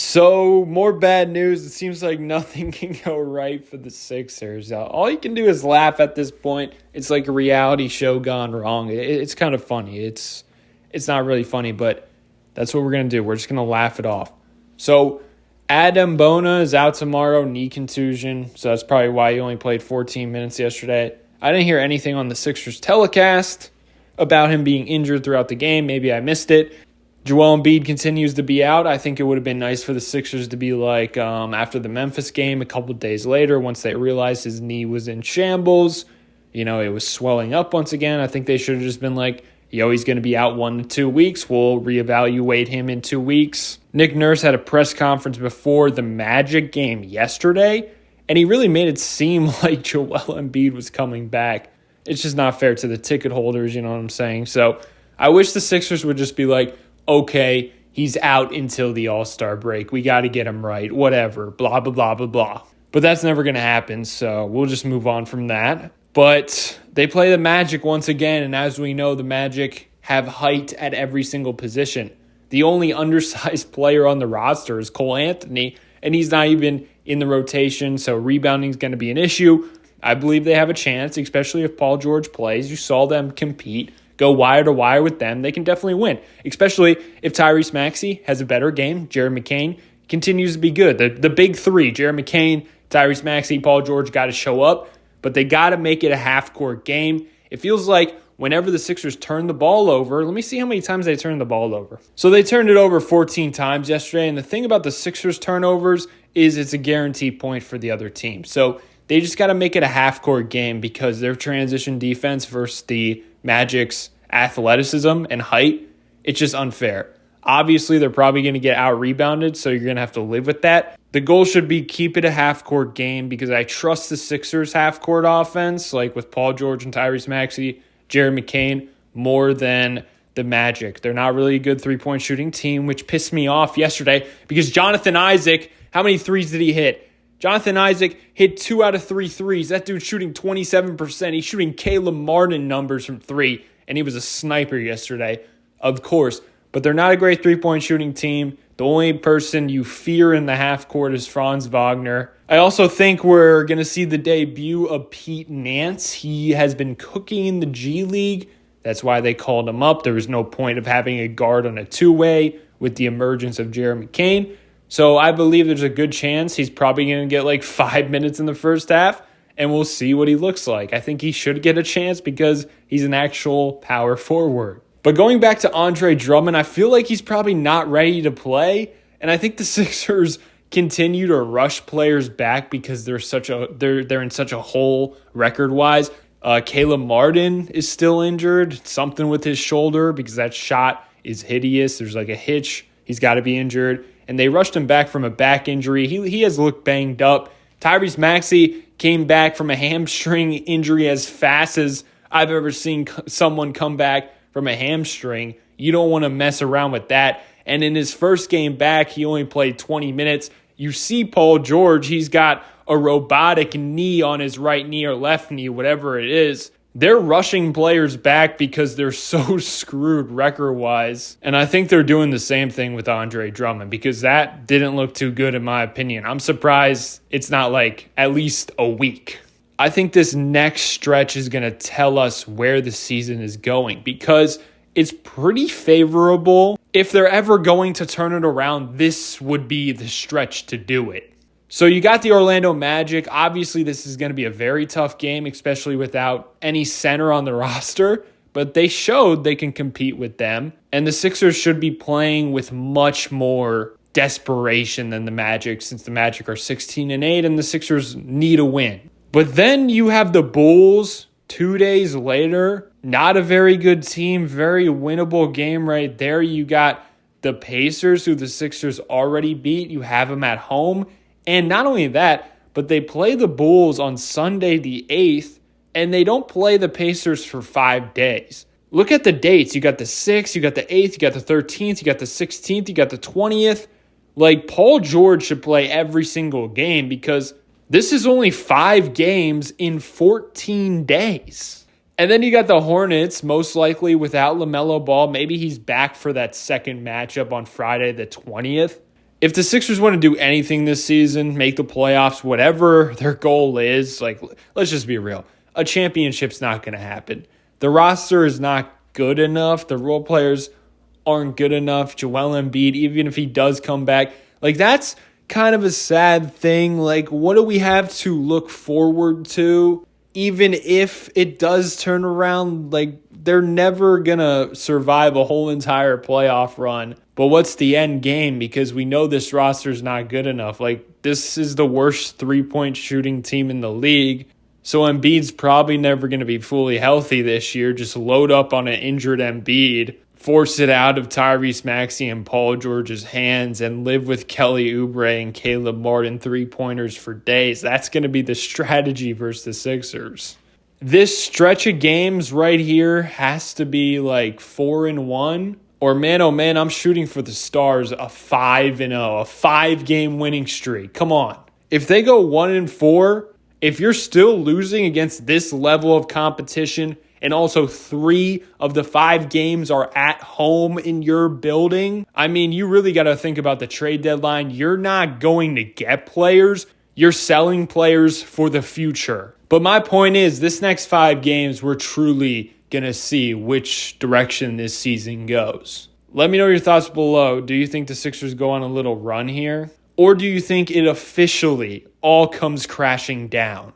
So, more bad news. It seems like nothing can go right for the Sixers. All you can do is laugh at this point. It's like a reality show gone wrong. It's kind of funny. It's not really funny, but that's what we're going to do. We're just going to laugh it off. So, Adam Bona is out tomorrow, knee contusion. So, that's probably why he only played 14 minutes yesterday. I didn't hear anything on the Sixers telecast about him being injured throughout the game. Maybe I missed it. Joel Embiid continues to be out. I think it would have been nice for the Sixers to be like after the Memphis game a couple days later once they realized his knee was in shambles. You know, it was swelling up once again. I think they should have just been like, he's going to be out 1 to 2 weeks. We'll reevaluate him in 2 weeks. Nick Nurse had a press conference before the Magic game yesterday, and he really made it seem like Joel Embiid was coming back. It's just not fair to the ticket holders, you know what I'm saying? So I wish the Sixers would just be like, okay, he's out until the All-Star break. We got to get him right. Whatever. Blah, blah, blah, blah, blah. But that's never going to happen, so we'll just move on from that. But they play the Magic once again, and as we know, the Magic have height at every single position. The only undersized player on the roster is Cole Anthony, and he's not even in the rotation, so rebounding is going to be an issue. I believe they have a chance, especially if Paul George plays. You saw them compete. Go wire to wire with them, they can definitely win, especially if Tyrese Maxey has a better game. Jared McCain continues to be good. The big three, Jared McCain, Tyrese Maxey, Paul George, got to show up, but they got to make it a half-court game. It feels like whenever the Sixers turn the ball over, let me see how many times they turned the ball over. So they turned it over 14 times yesterday, and the thing about the Sixers turnovers is it's a guaranteed point for the other team. So they just got to make it a half-court game because their transition defense versus the Magic's athleticism and height, it's just unfair. Obviously, they're probably going to get out-rebounded, so you're going to have to live with that. The goal should be keep it a half-court game because I trust the Sixers' half-court offense, like with Paul George and Tyrese Maxey, Jared McCain, more than the Magic. They're not really a good three-point shooting team, which pissed me off yesterday because Jonathan Isaac, how many threes did he hit? Jonathan Isaac hit 2 out of 3 threes. That dude's shooting 27%. He's shooting Caleb Martin numbers from 3, and he was a sniper yesterday, of course. But they're not a great three-point shooting team. The only person you fear in the half court is Franz Wagner. I also think we're going to see the debut of Pete Nance. He has been cooking in the G League. That's why they called him up. There was no point of having a guard on a two-way with the emergence of Jared McCain. So I believe there's a good chance he's probably going to get like 5 minutes in the first half, and we'll see what he looks like. I think he should get a chance because he's an actual power forward. But going back to Andre Drummond, I feel like he's probably not ready to play, and I think the Sixers continue to rush players back because they're in such a hole record-wise. Caleb Martin is still injured, something with his shoulder because that shot is hideous. There's like a hitch. He's got to be injured. And they rushed him back from a back injury. He has looked banged up. Tyrese Maxey came back from a hamstring injury as fast as I've ever seen someone come back from a hamstring. You don't want to mess around with that. And in his first game back, he only played 20 minutes. You see Paul George, he's got a robotic knee on his right knee or left knee, whatever it is. They're rushing players back because they're so screwed record-wise. And I think they're doing the same thing with Andre Drummond because that didn't look too good in my opinion. I'm surprised it's not like at least a week. I think this next stretch is going to tell us where the season is going because it's pretty favorable. If they're ever going to turn it around, this would be the stretch to do it. So you got the Orlando Magic. Obviously, this is going to be a very tough game, especially without any center on the roster. But they showed they can compete with them. And the Sixers should be playing with much more desperation than the Magic, since the Magic are 16-8 and the Sixers need a win. But then you have the Bulls 2 days later. Not a very good team, very winnable game right there. You got the Pacers, who the Sixers already beat. You have them at home. And not only that, but they play the Bulls on Sunday the 8th, and they don't play the Pacers for 5 days. Look at the dates. You got the 6th, you got the 8th, you got the 13th, you got the 16th, you got the 20th. Like, Paul George should play every single game because this is only 5 games in 14 days. And then you got the Hornets, most likely without LaMelo Ball. Maybe he's back for that second matchup on Friday the 20th. if the Sixers want to do anything this season, make the playoffs, whatever their goal is, like, let's just be real. A championship's not going to happen. The roster is not good enough. The role players aren't good enough. Joel Embiid, even if he does come back, like, that's kind of a sad thing. Like, what do we have to look forward to? Even if it does turn around, like, they're never going to survive a whole entire playoff run. But what's the end game? Because we know this roster's not good enough. Like, this is the worst three-point shooting team in the league. So Embiid's probably never going to be fully healthy this year. Just load up on an injured Embiid, force it out of Tyrese Maxey and Paul George's hands, and live with Kelly Oubre and Caleb Martin three-pointers for days. That's going to be the strategy versus the Sixers. This stretch of games right here has to be like 4-1. Or man, oh man, I'm shooting for the stars, a 5-0, a 5-game winning streak. Come on. If they go 1-4, if you're still losing against this level of competition, and also 3 of the 5 games are at home in your building, I mean, you really got to think about the trade deadline. You're not going to get players. You're selling players for the future. But my point is, this next 5 games, we're truly going to see which direction this season goes. Let me know your thoughts below. Do you think the Sixers go on a little run here? Or do you think it officially all comes crashing down?